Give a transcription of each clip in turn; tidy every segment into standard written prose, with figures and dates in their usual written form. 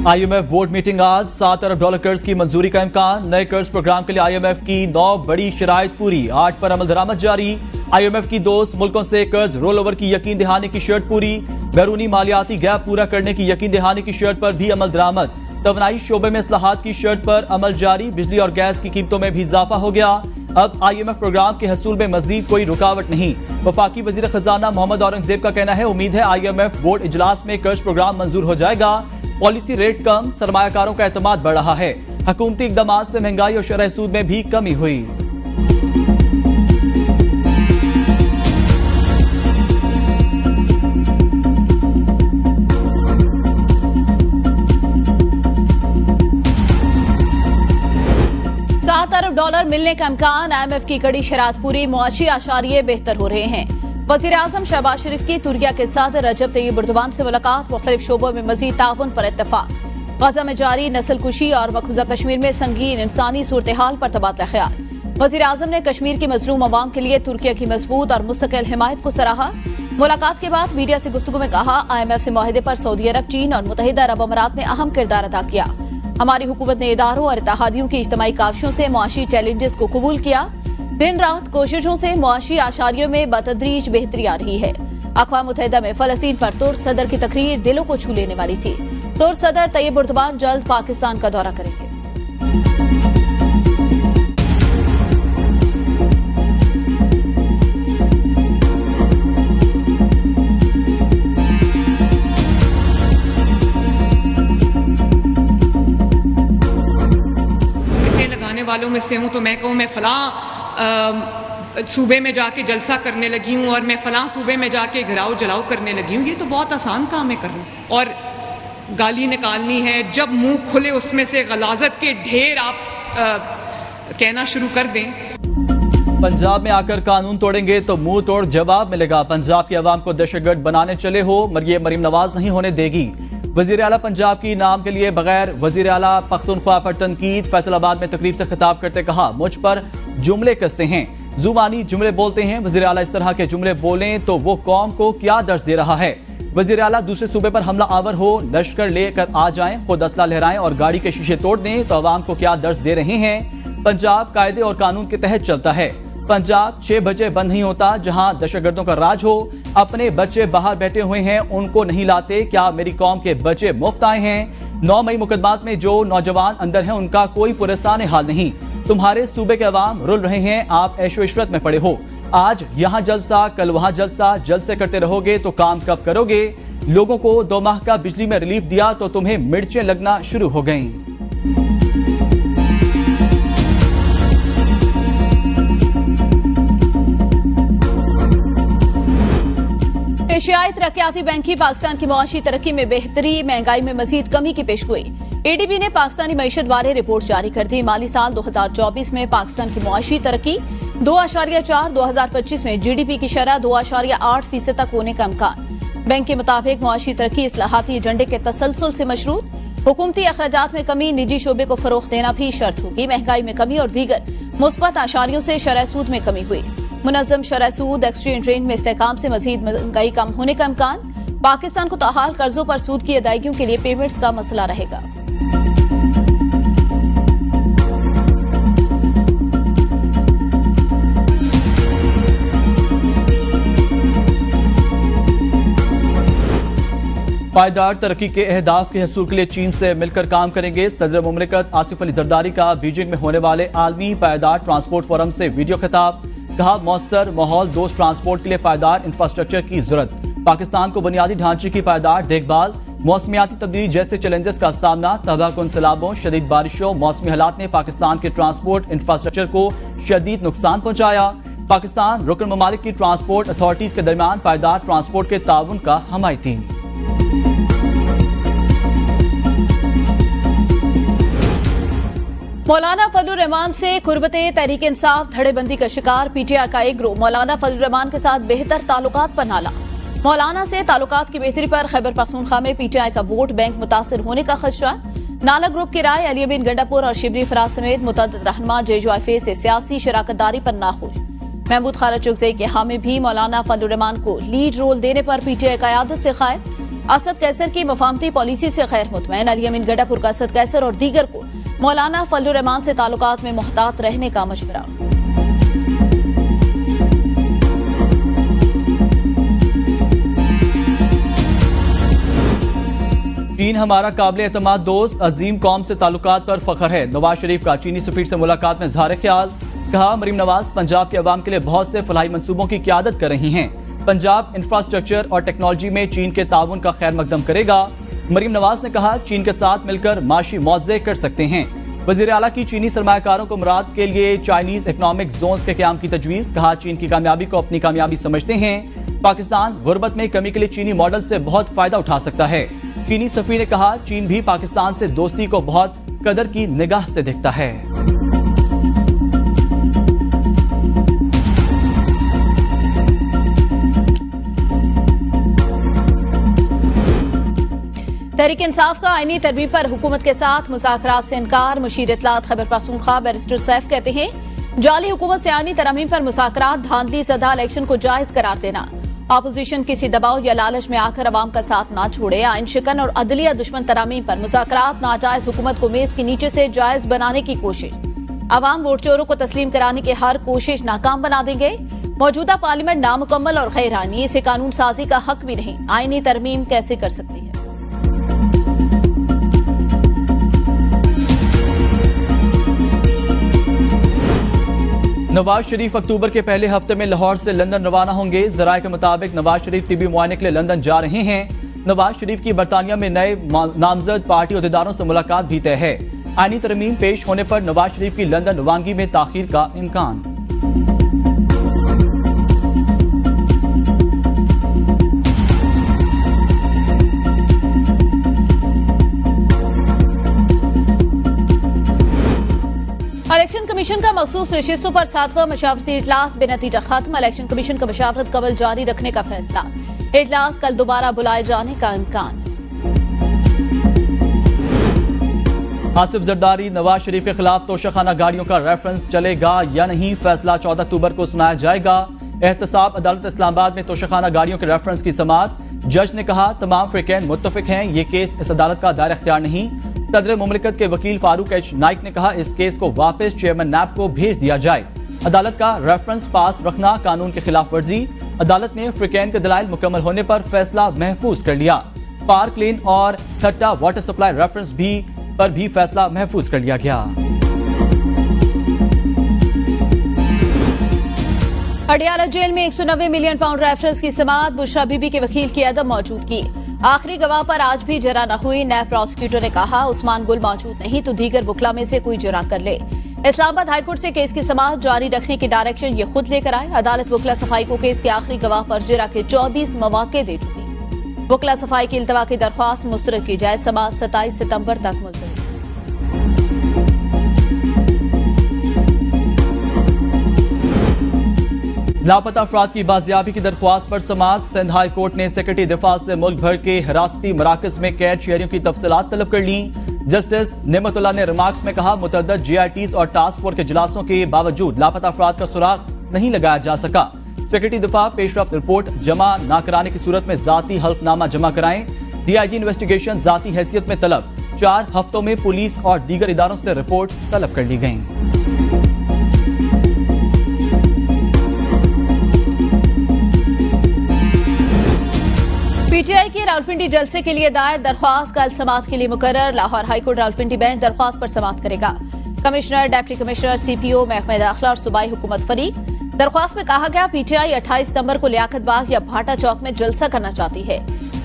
IMF board meeting आज। 7 अरब dollar कर्ज की मंजूरी का इम्कान। नए कर्ज प्रोग्राम के लिए IMF की 9 बड़ी शराइत पूरी। 8 पर अमल दरामद जारी। IMF की दोस्त मुल्कों से कर्ज रोल ओवर की यकीन दहानी की शर्त पूरी। बैरूनी मालियाती गैप पूरा करने की यकीन दहानी की शर्त पर भी अमल दरामद। तवानाई शोबे में इस्लाहात की शर्त पर अमल जारी। बिजली और गैस की कीमतों में भी इजाफा हो गया। अब IMF प्रोग्राम के हसूल में मजीद कोई रुकावट नहीं। वफाकी वजीर खजाना मोहम्मद औरंगजेब का कहना है, उम्मीद है IMF बोर्ड इजलास में कर्ज प्रोग्राम मंजूर हो जाएगा। पॉलिसी रेट कम, सरमायाकारों का एतमाद बढ़ रहा है। हुकूमती इकदाम से महंगाई और शरह सूद में भी कमी हुई। $7 अरब मिलने का इम्कान। IMF की कड़ी शरात पूरी। मुआशी आशारिये बेहतर हो रहे हैं। वजीर आजम शहबाज शरीफ की तुर्किया के सदर रजब तैयब एर्दोगान से मुलाकात। मुख्तलिफ शोबों में मजीद ताउन पर इत्तफाक। गजा में जारी नस्ल कुशी और मकबूजा कश्मीर में संगीन इंसानी सूरत हाल पर तबादला ख्याल। वजीर आजम ने कश्मीर की मजलूम अवाम के लिए तुर्किया की मजबूत और मुस्तकिल हिमायत को सराहा। मुलाकात के बाद मीडिया से गुफ्तगू में कहा, IMF से मुआहदे पर सऊदी अरब, चीन और मुत्तहिदा अरब अमारात ने अहम किरदार अदा किया। हमारी हुकूमत ने इदारों और इत्तेहादियों की इज्तिमाई काविशों से मुआशी चैलेंजेस को कबूल किया। दिन रात कोशिशों से मुआशी आशारियों में बतदरीज बेहतरी आ रही है। अक़वाम मुत्तहिदा में फलस्तीन पर तुर्क सदर की तकरीर दिलों को छू लेने वाली थी। तुर्क सदर तैयब एर्दोगान जल्द पाकिस्तान का दौरा करेंगे। लगाने वालों में से हूं तो मैं कहूं मैं फलां सूबे में जाके जलसा करने लगी हूँ और मैं फलां सूबे में जाके घिराव जलाओ करने लगी हूँ, ये तो बहुत आसान काम है करना। और गाली निकालनी है, जब मुंह खुले उसमें से गलाजत के ढेर आप कहना शुरू कर दें। पंजाब में आकर कानून तोड़ेंगे तो मुंह तोड़ जवाब मिलेगा। पंजाब की आवाम को दहशतगर्द बनाने चले हो, मरीम नवाज नहीं होने देगी। वजीर आला पंजाब की नाम के लिए बगैर वजीर आला पख्तूनख्वा पर तनकीद। फैसलाबाद में तकरीब से खिताब करते कहा, मुझ पर जुमले कसते हैं, जुबानी जुमले बोलते हैं। वजीर आला इस तरह के जुमले बोलें तो वो कौम को क्या दर्ज दे रहा है। वजीर आला दूसरे सूबे पर हमला आवर हो, लश्कर लेकर आ जाएं, खुद असला लहराएं और गाड़ी के शीशे तोड़ दें तो अवाम को क्या दर्ज दे रहे हैं। पंजाब कायदे और कानून के तहत चलता है। पंजाब 6 बजे बंद नहीं होता। जहां दहशतगर्दों का राज हो, अपने बच्चे बाहर बैठे हुए हैं, उनको नहीं लाते। क्या मेरी कौम के बच्चे मुफ्त आए हैं? 9 मई मुकदमात में जो नौजवान अंदर हैं उनका कोई पुरसान हाल नहीं। तुम्हारे सूबे के अवाम रुल रहे हैं, आप ऐशो इशरत में पड़े हो। आज यहां जलसा, कल वहां जलसा, जलसे करते रहोगे तो काम कब करोगे? लोगों को 2 माह का बिजली में रिलीफ दिया तो तुम्हें मिर्चें लगना शुरू हो गईं। एशियाई तरक्याती बैंक की पाकिस्तान की मुआशी तरक्की में बेहतरी, महंगाई में मजीद कमी की पेशगोई। ADB ने पाकिस्तानी मईशत बारे रिपोर्ट जारी कर दी। माली साल 2024 में पाकिस्तान की मुआशी तरक्की 2.4, 2025 में GDP की शरह 2.8% तक होने का इम्कान। बैंक के मुताबिक मुआशी तरक्की इस्लाहाती एजेंडे के तसलसल से मशरूत। हुकूमती अखराजात में कमी, निजी शोबे को फरोख्त देना भी शर्त होगी। महंगाई में कमी और दीगर मुस्बत आशारियों से शरह सूद में कमी हुई। मुनज़्ज़म शरह सूद, एक्सचेंज रेट में इस्तेहकाम से मजीद महंगाई कम होने का इम्कान। पाकिस्तान को ताहाल कर्जों पर सूद की अदायगियों के लिए पेमेंट्स का मसला रहेगा। पायदार तरक्की के अहदाफ के हसूल के लिए चीन से मिलकर काम करेंगे। सदर मुमलिकत आसिफ अली जरदारी का बीजिंग में होने वाले आलमी पायदार ट्रांसपोर्ट फोरम से वीडियो खिताब। कहा, मौसर माहौल दोस्त ट्रांसपोर्ट के लिए पायदार इंफ्रास्ट्रक्चर की जरूरत। पाकिस्तान को बुनियादी ढांचे की पायदार देखभाल। मौसमियाती तब्दीली जैसे चैलेंजेस का सामना। तबाहकुन सैलाबों, शदीद बारिशों, मौसमी हालात ने पाकिस्तान के ट्रांसपोर्ट इंफ्रास्ट्रक्चर को शदीद नुकसान पहुंचाया। पाकिस्तान रुकन ममालिक की ट्रांसपोर्ट अथॉरिटीज के दरमियान पायदार ट्रांसपोर्ट के ताउन का हमायती। मौलाना फजलुर रहमान से कुर्बते तहरीक इंसाफ धड़ेबंदी का शिकार। PTI का एक ग्रुप मौलाना फजलुर रहमान के साथ बेहतर ताल्लुकात पर नाला। मौलाना से ताल्लुकात की बेहतरी पर खैबर पख्तूनख्वा में PTI का वोट बैंक मुतासिर होने का खदशा। नाला ग्रुप की राय अली बिन गंडापुर और शिबरी फराज समेत मुतअद्दिद रहनुमा JUIF से सियासी शराकतदारी पर नाखुश। महमूद खारा चुगजई के हामी भी मौलाना फजलुर रहमान को लीड रोल देने पर PTI क़यादत से खायब। असद कैसर की मफामती पॉलिसी से गैर मुतमैन। अली अमीन गड्डापुर का असद कैसर और दीगर को मौलाना फजलुर रहमान से ताल्लुकात में मुहतात रहने का मशवरा। चीन हमारा काबिल एतमाद दोस्त अजीम कौम से ताल्लुकात पर फख्र है। नवाज शरीफ का चीनी सफीर से मुलाकात में इज़हार ख्याल। कहा, मरीम नवाज पंजाब के अवाम के लिए बहुत से फलाही मंसूबों की क़यादत कर रही हैं। पंजाब इंफ्रास्ट्रक्चर और टेक्नोलॉजी में चीन के ताउन का खैर मकदम करेगा। मरीम नवाज ने कहा, चीन के साथ मिलकर माशी मुआवजे कर सकते हैं। वज़ीर आला की चीनी सरमायाकारों को मुराद के लिए चाइनीज इकनॉमिक जोन्स के क़याम की तजवीज़। कहा, चीन की कामयाबी को अपनी कामयाबी समझते हैं। पाकिस्तान गुर्बत में कमी के लिए चीनी मॉडल से बहुत फायदा उठा सकता है। चीनी सफीर ने कहा, चीन भी पाकिस्तान से दोस्ती को बहुत कदर की निगाह से देखता है। तहरीक इंसाफ का आईनी तरमीम पर हुकूमत के साथ मुज़ाकरात से इनकार। मुशीर इत्तलात खैबर पख्तूनख्वा बैरिस्टर सैफ कहते हैं, जाली हुकूमत से आईनी तरमीम पर मुज़ाकरात धांधली ज़दा इलेक्शन को जायज करार देना। अपोजिशन किसी दबाव या लालच में आकर अवाम का साथ ना छोड़े। आइन शिकन और अदलिया दुश्मन तरामीम पर मुज़ाकरात नाजायज हुकूमत को मेज के नीचे से जायज बनाने की कोशिश। अवाम वोट चोरों को तस्लीम कराने की हर कोशिश नाकाम बना देंगे। मौजूदा पार्लियामेंट नामुकम्मल और गैर आईनी, इसे कानून साजी का हक भी नहीं। आईनी तरमीम कैसे कर सकती है? नवाज शरीफ अक्टूबर के पहले हफ्ते में लाहौर से लंदन रवाना होंगे। जराये के मुताबिक नवाज शरीफ तिबी मुआयने के लिए लंदन जा रहे हैं। नवाज शरीफ की बरतानिया में नए नामजद पार्टी अहदेदारों से मुलाकात भी तय है। आईनी तरमीम पेश होने पर नवाज शरीफ की लंदन रवानगी में ताखीर का इम्कान। इलेक्शन कमीशन का मखसूस रजिस्टरों पर 7वां मशावरती इजलास बेनतीजा खत्म। इलेक्शन कमीशन का मशावरत कबल जारी रखने का फैसला। इजलास कल दोबारा बुलाए जाने का इम्कान। आसिफ जरदारी, नवाज शरीफ के खिलाफ तोशाखाना गाड़ियों का रेफरेंस चलेगा या नहीं, फैसला 14 अक्टूबर को सुनाया जाएगा। एहतसाब अदालत इस्लामाबाद में तोशाखाना गाड़ियों के रेफरेंस की समाअत। जज ने कहा, तमाम फ्रीकैन मुत्तफिक हैं, ये केस इस अदालत का दायरा इख्तियार नहीं। सदर मुमलिकत के वकील फारूक एच नाइक ने कहा, इस केस को वापस चेयरमैन नैब को भेज दिया जाए। अदालत का रेफरेंस पास रखना कानून की खिलाफ वर्जी। अदालत ने फ्रीकैन के दलाइल मुकम्मल होने पर फैसला महफूज कर लिया। पार्क लेन और ठट्टा वाटर सप्लाई रेफरेंस पर भी फैसला महफूज कर लिया गया। अडियाला जेल में 190 मिलियन पाउंड रेफरेंस की समाअत। बुशरा बीबी के वकील की अदम मौजूदगी। आखिरी गवाह पर आज भी जरा न हुई। नैब प्रोसिक्यूटर ने कहा, उस्मान गुल मौजूद नहीं तो दीगर वकला में से कोई जरा कर ले। इस्लामाबाद हाईकोर्ट से केस की समाअत जारी रखने की डायरेक्शन ये खुद लेकर आए। अदालत वकला सफाई को केस के आखिरी गवाह पर जरा के 24 मौके दे चुकी। वकला सफाई की इल्तवा की दरख्वास्त मुस्तरद की जाए। समाअत 27 सितंबर तक मुलतवी। लापता अफराद की बाजियाबी की दरख्वास्त पर समाअत। सिंध हाई कोर्ट ने सेक्रेटरी दिफा से मुल्क भर के हिरासती मराकज में कैद शहरियों की तफसीलात तलब कर ली। जस्टिस नेमतुल्लाह ने रिमार्क्स में कहा, मुतअद्दिद GITs और टास्क फोर्स के इजलासों के बावजूद लापता अफराद का सुराग नहीं लगाया जा सका। सेक्रेटरी दिफा पेशरफ्त रिपोर्ट जमा न कराने की सूरत में जाती हल्फनामा जमा कराएं। DIG इन्वेस्टिगेशन जाती हैसियत में तलब। 4 हफ्तों में पुलिस और दीगर इदारों से रिपोर्ट्स तलब कर ली गईं। PTI की रावलपिंडी जलसे के लिए दायर दरख्वास्त कल समाअत के लिए मुकर्रर। लाहौर हाईकोर्ट रावलपिंडी बेंच दरख्वास्त पर समाअत करेगा। कमिश्नर, डिप्टी कमिश्नर, CPO, महकमा दाखिला और सूबाई हुकूमत फरीक। दरख्वास्त में कहा गया, PTI 28 सितंबर को लियाकत बाग या भाटा चौक में जलसा करना चाहती है।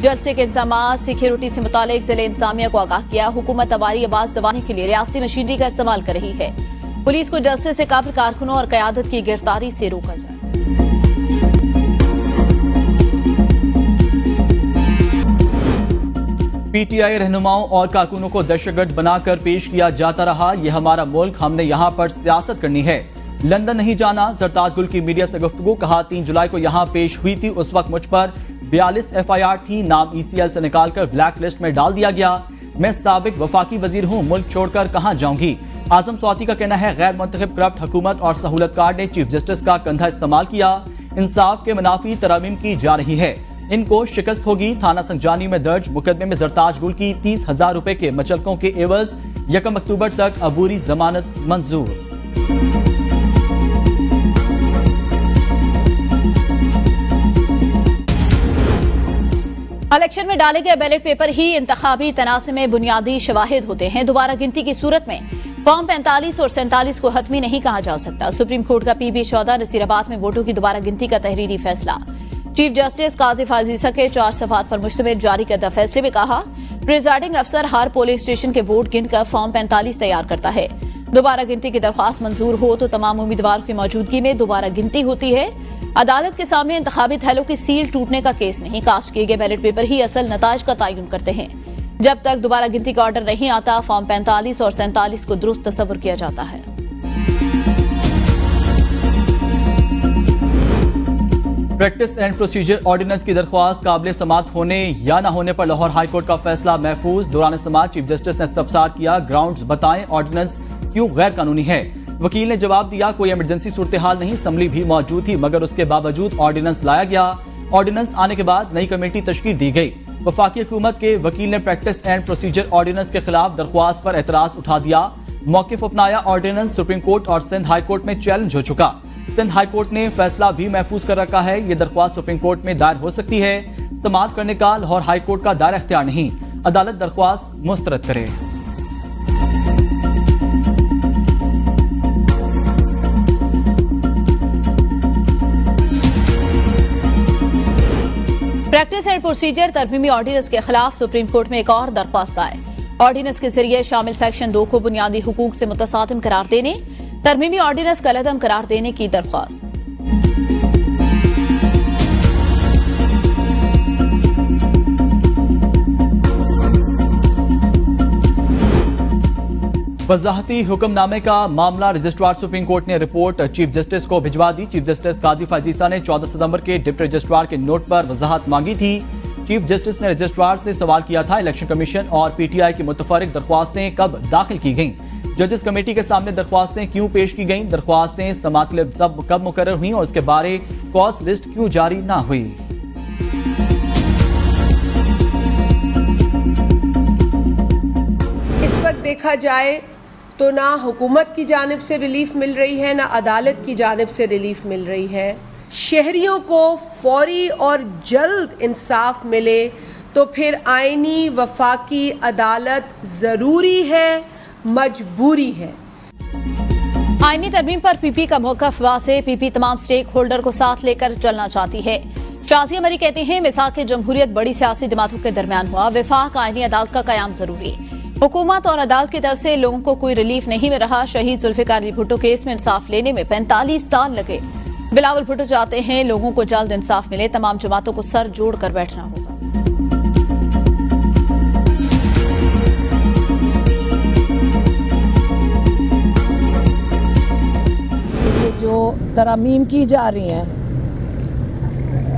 जलसे के इंतजाम सिक्योरिटी से मुतालिक जिले इंतजामिया को आगाह किया। हुकूमत आवारी आवाज दबाने के लिए रियासती मशीनरी का इस्तेमाल कर रही है। पुलिस को जलसे से काबिल कारकुनों और क़यादत की गिरफ्तारी से रोका जाए। PTI रहनुमाओं और कारकुनों को दहशतगर्द बनाकर पेश किया जाता रहा। यह हमारा मुल्क, हमने यहाँ पर सियासत करनी है। लंदन नहीं जाना। जरताज गुल की मीडिया से गुफ्तगू। कहा, 3 जुलाई को यहाँ पेश हुई थी, उस वक्त मुझ पर 42 FIR थी। नाम ECL से निकालकर ब्लैक लिस्ट में डाल दिया गया। मैं साबिक वफाकी वजीर हूँ, मुल्क छोड़कर कहाँ जाऊंगी। आजम स्वाति का कहना है, गैर मुंतखब करप्ट हुकूमत और सहूलतकार ने चीफ जस्टिस का कंधा इस्तेमाल किया। इंसाफ के मुनाफी तरमीम की जा रही है। इनको शिकस्त होगी। थाना संजानी में दर्ज मुकदमे में जरताज गुल की 30,000 रुपए के मचलकों के एवज 1 अक्टूबर तक अबूरी जमानत मंजूर। इलेक्शन में डाले गए बैलेट पेपर ही इंतखाबी तनाज़े में बुनियादी शवाहिद होते हैं। दोबारा गिनती की सूरत में फॉर्म 45 और 47 को हतमी नहीं कहा जा सकता। सुप्रीम कोर्ट का PB 14 नसीराबाद में वोटों की दोबारा गिनती का तहरीरी फैसला। चीफ जस्टिस काजी फाजीसा के 4 सफ़ात पर मुश्तमिल जारी करदा फैसले में कहा, प्रिजाइडिंग अफसर हर पोलिंग स्टेशन के वोट गिनकर फॉर्म 45 तैयार करता है। दोबारा गिनती की दरख्वास्त मंजूर हो तो तमाम उम्मीदवारों की मौजूदगी में दोबारा गिनती होती है। अदालत के सामने इंतखाबी थैलों की सील टूटने का केस नहीं, कास्ट किए गए बैलेट पेपर ही असल नताइज का तयन करते हैं। जब तक दोबारा गिनती का ऑर्डर नहीं आता, फॉर्म 45 और 47 को दुरुस्त तस्वुर किया जाता है। प्रैक्टिस एंड प्रोसीजर ऑर्डिनेंस की दरख्वास्त काबिल समाअत होने या न होने पर लाहौर हाई कोर्ट का फैसला महफूज। दौरान समाअत चीफ जस्टिस ने इस्तफसार किया, ग्राउंड्स बताएं ऑर्डिनेंस क्यों गैर कानूनी है। वकील ने जवाब दिया, कोई इमरजेंसी सूरत हाल नहीं, असम्बली भी मौजूद थी मगर उसके बावजूद ऑर्डिनेंस लाया गया। ऑर्डिनेंस आने के बाद नई कमेटी तश्कील दी गई। वफाकी हुकूमत के वकील ने प्रैक्टिस एंड प्रोसीजर ऑर्डिनेंस के खिलाफ दरख्वास्त पर एतराज उठा दिया, मौकिफ अपनाया। ऑर्डिनेंस सुप्रीम कोर्ट और सिंध हाई कोर्ट में चैलेंज हो चुका। सिंध हाई कोर्ट ने फैसला भी महफूज कर रखा है। ये दरख्वास्त सुप्रीम कोर्ट में दायर हो सकती है। समाअत करने का लाहौर हाई कोर्ट का दायरा इख्तियार नहीं, अदालत दरख्वास्त मुस्तरद करे। प्रैक्टिस एंड प्रोसीजर तरमीमी ऑर्डिनेंस के खिलाफ सुप्रीम कोर्ट में एक और दरख्वास्त आए। ऑर्डिनेंस के जरिए शामिल सेक्शन 2 को बुनियादी हुकूक से मुतसादिम करार देने, तरमीमी ऑर्डिनेंस कलअदम करार देने की दरख्वास्त। वजाहती हुक्मनामे का मामला रजिस्ट्रार सुप्रीम कोर्ट ने रिपोर्ट चीफ जस्टिस को भिजवा दी। चीफ जस्टिस काजी फाजीसा ने 14 सितंबर के डिप्टी रजिस्ट्रार के नोट पर वजाहत मांगी थी। चीफ जस्टिस ने रजिस्ट्रार से सवाल किया था, इलेक्शन कमीशन और PTI की मुतफरिक दरख्वास्तें कब दाखिल की गईं, जजेस कमेटी के सामने दरख्वास्तें क्यों पेश की गईं, दरख्वास्तें समाअत कब मुकर्रर हुई और उसके बारे कॉज लिस्ट क्यों जारी ना हुई। इस वक्त देखा जाए तो ना हुकूमत की जानिब से रिलीफ मिल रही है, ना अदालत की जानिब से रिलीफ मिल रही है। शहरियों को फौरी और जल्द इंसाफ मिले तो फिर आईनी वफाकी अदालत ज़रूरी है, मजबूरी है। आईनी तरमीम पर PP का मौक़िफ़ वाज़ेह। PP तमाम स्टेक होल्डर को साथ लेकर चलना चाहती है। शाज़िया मरी कहते हैं, मिसाक़ जमहूरियत बड़ी सियासी जमातों के दरमियान हुआ, विफाक आईनी अदालत का क़याम जरूरी। हुकूमत और अदालत की तरफ से लोगों को कोई रिलीफ नहीं मिल रहा। शहीद जुल्फ़िकार अली भुट्टो केस में इंसाफ लेने में 45 साल लगे। बिलावल भुट्टो चाहते हैं लोगों को जल्द इंसाफ मिले, तमाम जमातों को सर जोड़ कर बैठना होगा। जो तरामीम की जा रही हैं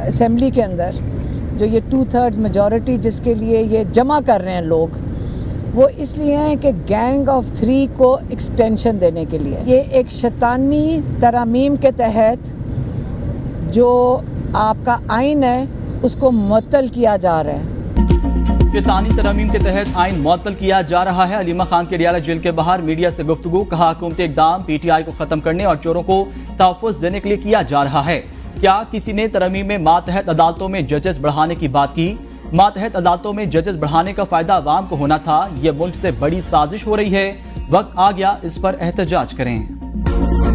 असेंबली के अंदर, जो ये 2/3 मेजॉरिटी जिसके लिए ये जमा कर रहे हैं लोग, वो इसलिए हैं कि गैंग ऑफ 3 को एक्सटेंशन देने के लिए। ये एक शैतानी तरामीम के तहत जो आपका आइन है उसको मुअत्तल किया जा रहा है। शैतानी तरमीम के तहत आइन मुअत्तल किया जा रहा है। अलीमा खान के डियाला जेल के बाहर मीडिया से गुफ्तगू, कहा हुकूमती इक़दाम PTI को खत्म करने और चोरों को तहफ़्फ़ुज़ देने के लिए किया जा रहा है। क्या किसी ने तरमीम में मातहत अदालतों में जजेस बढ़ाने की बात की? मातहत अदालतों में जजेस बढ़ाने का फायदा आवाम को होना था। यह मुल्क से बड़ी साजिश हो रही है। वक्त आ गया इस पर एहतजाज करें।